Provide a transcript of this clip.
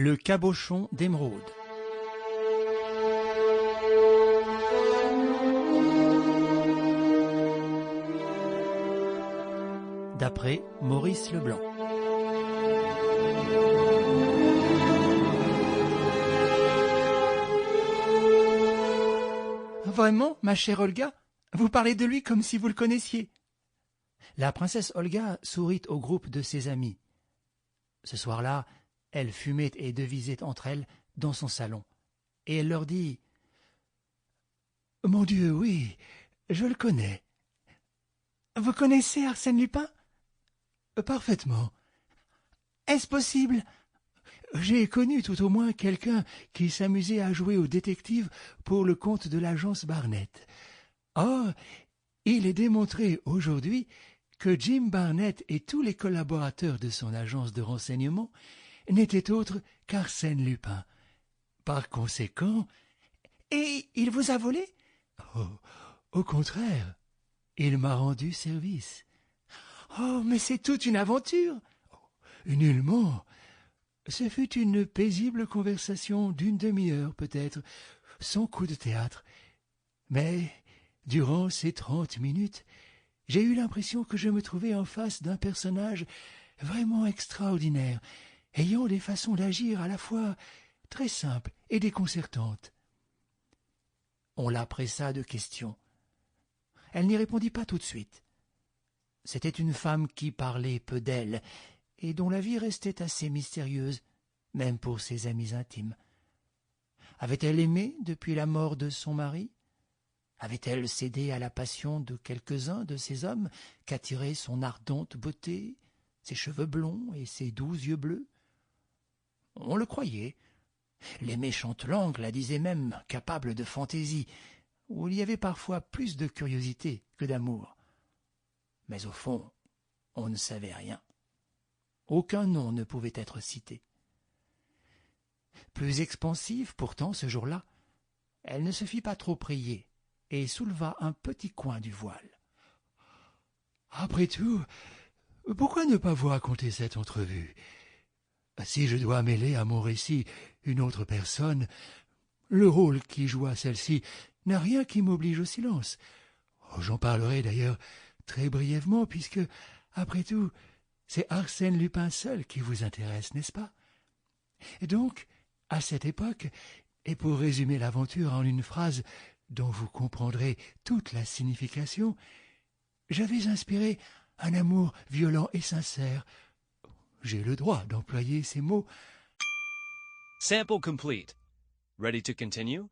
Le cabochon d'émeraude. D'après Maurice Leblanc. Vraiment, ma chère Olga, vous parlez de lui comme si vous le connaissiez. La princesse Olga sourit au groupe de ses amis. Ce soir-là, elle fumait et devisait entre elles dans son salon, et elle leur dit « Mon Dieu, oui, je le connais. Vous connaissez Arsène Lupin ?»« Parfaitement. Est-ce possible ? J'ai connu tout au moins quelqu'un qui s'amusait à jouer au détective pour le compte de l'agence Barnett. Or, il est démontré aujourd'hui que Jim Barnett et tous les collaborateurs de son agence de renseignement n'étaient autres qu'Arsène Lupin. Par conséquent... Et il vous a volé ? Oh, au contraire, il m'a rendu service. Oh, mais c'est toute une aventure. Nullement. Ce fut une paisible conversation d'une demi-heure peut-être, sans coup de théâtre. Mais, durant ces 30 minutes, j'ai eu l'impression que je me trouvais en face d'un personnage vraiment extraordinaire, ayant des façons d'agir à la fois très simples et déconcertantes. On la pressa de questions. Elle n'y répondit pas tout de suite. C'était une femme qui parlait peu d'elle, et dont la vie restait assez mystérieuse, même pour ses amis intimes. Avait-elle aimé depuis la mort de son mari ? Avait-elle cédé à la passion de quelques-uns de ces hommes qu'attiraient son ardente beauté, ses cheveux blonds et ses doux yeux bleus ? On le croyait. Les méchantes langues la disaient même capable de fantaisie, où il y avait parfois plus de curiosité que d'amour. Mais au fond, on ne savait rien. Aucun nom ne pouvait être cité. Plus expansive pourtant ce jour-là, elle ne se fit pas trop prier et souleva un petit coin du voile. « Après tout, pourquoi ne pas vous raconter cette entrevue ? Si je dois mêler à mon récit une autre personne, le rôle qui joua celle-ci n'a rien qui m'oblige au silence. J'en parlerai d'ailleurs très brièvement puisque, après tout, c'est Arsène Lupin seul qui vous intéresse, n'est-ce pas ? Et donc, à cette époque, et pour résumer l'aventure en une phrase dont vous comprendrez toute la signification, j'avais inspiré un amour violent et sincère. J'ai le droit d'employer ces mots. Sample complete. Ready to continue?